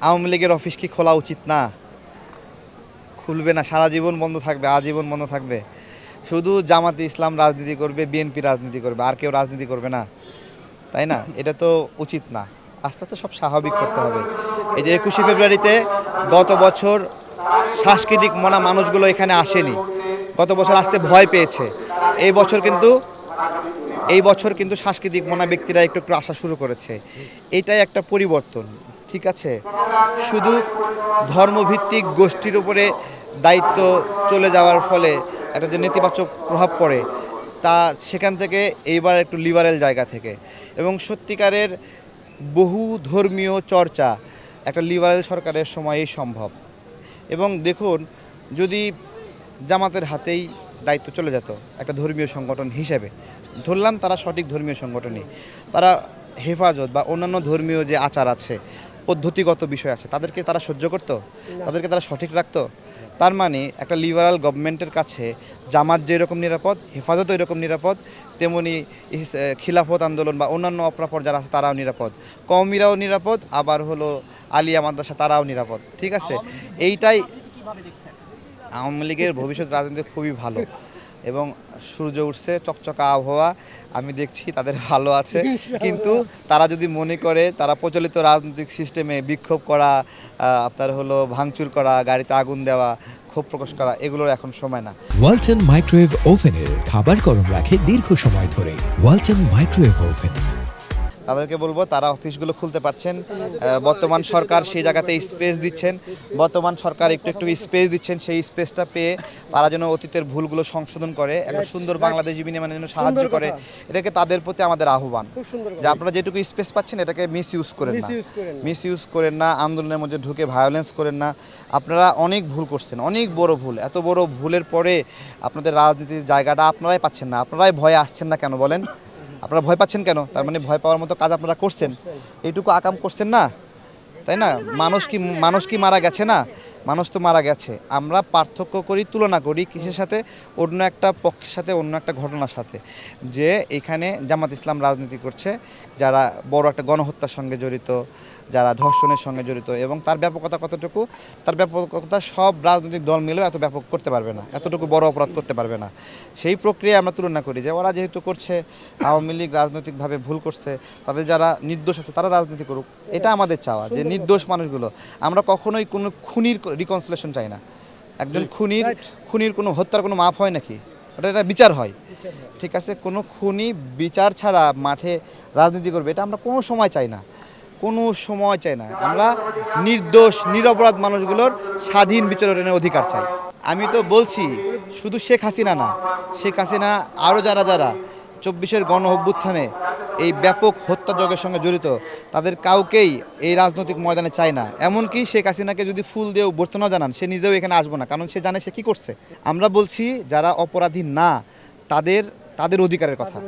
আওয়ামী লীগের অফিস কি খোলা উচিত না? খুলবে না, সারা জীবন বন্ধ থাকবে, আজীবন বন্ধ থাকবে। শুধু জামাতে ইসলাম রাজনীতি করবে, বিএনপি রাজনীতি করবে, আর কেউ রাজনীতি করবে না, তাই না? এটা তো উচিত না। আস্তে আস্তে সব স্বাভাবিক করতে হবে। এই যে 21শে ফেব্রুয়ারিতে গত বছর সাংস্কৃতিক মনা মানুষগুলো এখানে আসেনি, গত বছর আসতে ভয় পেয়েছে। এই বছর কিন্তু সাংস্কৃতিক মনা ব্যক্তিরা একটু একটু আসা শুরু করেছে। এটাই একটা পরিবর্তন, ঠিক আছে? শুধু ধর্মভিত্তিক গোষ্ঠীর উপরে দায়িত্ব চলে যাওয়ার ফলে একটা যে নেতিবাচক প্রভাব পড়ে, তা সেখান থেকে এইবার একটু লিবারেল জায়গা থেকে এবং সত্যিকারের বহু ধর্মীয় চর্চা একটা লিবারেল সরকারের সময়েই সম্ভব। এবং দেখুন, যদি জামাতের হাতেই দায়িত্ব চলে যেত একটা ধর্মীয় সংগঠন হিসেবে, ধরলাম তারা সঠিক ধর্মীয় সংগঠনই, তারা হেফাজত বা অন্যান্য ধর্মীয় যে আচার আছে, পদ্ধতিগত বিষয় আছে, তাদেরকে তারা সহ্য করতো, তাদেরকে তারা সঠিক রাখতো। তার মানে একটা লিবারাল গভর্নমেন্টের কাছে জামাত যেরকম নিরাপদ, হেফাজতও এরকম নিরাপদ, তেমনি খিলাফত আন্দোলন বা অন্যান্য অপরাপর যারা আছে তারাও নিরাপদ, কওমিরাও নিরাপদ, আবার হলো আলিয়া মাদ্রাসা তারাও নিরাপদ, ঠিক আছে? এইটাই আওয়ামী লীগের ভবিষ্যৎ রাজনীতি খুবই ভালো এবং সূর্য উঠছে, চকচকা আবহাওয়া, আমি দেখছি তাদের ভালো আছে। কিন্তু তারা যদি মনে করে তারা প্রচলিত রাজনৈতিক সিস্টেমে বিক্ষোভ করা, আপনার হলো ভাঙচুর করা, গাড়িতে আগুন দেওয়া, ক্ষোভ প্রকাশ করা, এগুলোর এখন সময় না। ওয়ালটন মাইক্রোওয়েভ ওভেনের খাবার গরম রাখে দীর্ঘ সময় ধরে। Walton microwave oven. তাদেরকে বলবো তারা অফিসগুলো খুলতে পারছেন, বর্তমান সরকার সেই জায়গাতে স্পেস দিচ্ছেন, বর্তমান সরকার একটু একটু স্পেস দিচ্ছেন, সেই স্পেসটা পেয়ে তারা যেন অতীতের ভুলগুলো সংশোধন করে, একটা সুন্দর বাংলাদেশ বিনিময়ের জন্য সাহায্য করে। এটাকে তাদের প্রতি আমাদের আহ্বান যে আপনারা যেটুকু স্পেস পাচ্ছেন এটাকে মিস ইউজ করেন না, আন্দোলনের মধ্যে ঢুকে ভায়োলেন্স করেন না। আপনারা অনেক ভুল করছেন, অনেক বড় ভুল। এত বড় ভুলের পরে আপনাদের রাজনীতির জায়গাটা আপনারাই পাচ্ছেন না, আপনারাই ভয়ে আসছেন না কেন বলেন? আপনারা ভয় পাচ্ছেন কেন? তার মানে ভয় পাওয়ার মতো কাজ আপনারা করছেন, এইটুকু আকাম করছেন না, তাই না? মানুষ কি মারা গেছে না? মানুষ তো মারা গেছে। আমরা পার্থক্য করি, তুলনা করি কিসের সাথে? অন্য একটা পক্ষের সাথে, অন্য একটা ঘটনার সাথে, যে এখানে জামাত ইসলাম রাজনীতি করছে, যারা বড় একটা গণহত্যার সঙ্গে জড়িত, যারা ধর্ষণের সঙ্গে জড়িত, এবং তার ব্যাপকতা কতটুকু? তার ব্যাপকতা সব রাজনৈতিক দল মিলেও এত ব্যাপক করতে পারবে না, এতটুকু বড় অপরাধ করতে পারবে না। সেই প্রক্রিয়ায় আমরা তুলনা করি যে ওরা যেহেতু করছে, আওয়ামী লীগ রাজনৈতিকভাবে ভুল করছে, তাদের যারা নির্দোষ আছে তারা রাজনীতি করুক, এটা আমাদের চাওয়া। যে নির্দোষ মানুষগুলো, আমরা কখনোই কোনো খুনির রিকনসিলেশন চাই না। একজন খুনির কোনো হত্যার কোনো মাপ হয় নাকি? এটা বিচার হয়, ঠিক আছে? কোনো খুনি বিচার ছাড়া মাঠে রাজনীতি করবে, এটা আমরা কোনো সময় চাই না, কোনো সময় চাই না। আমরা নির্দোষ নিরপরাধ মানুষগুলোর স্বাধীন বিচরণের অধিকার চাই। আমি তো বলছি শুধু শেখ হাসিনা না, শেখ হাসিনা আরও যারা 24-এর গণ অভ্যুত্থানে এই ব্যাপক হত্যাযজ্ঞের সঙ্গে জড়িত, তাদের কাউকেই এই রাজনৈতিক ময়দানে চায় না। এমনকি শেখ হাসিনাকে যদি ফুল দিয়ে অভ্যর্থনা জানান, সে নিজেও এখানে আসবো না, কারণ সে জানে সে কী করছে। আমরা বলছি যারা অপরাধী না, তাদের অধিকারের কথা।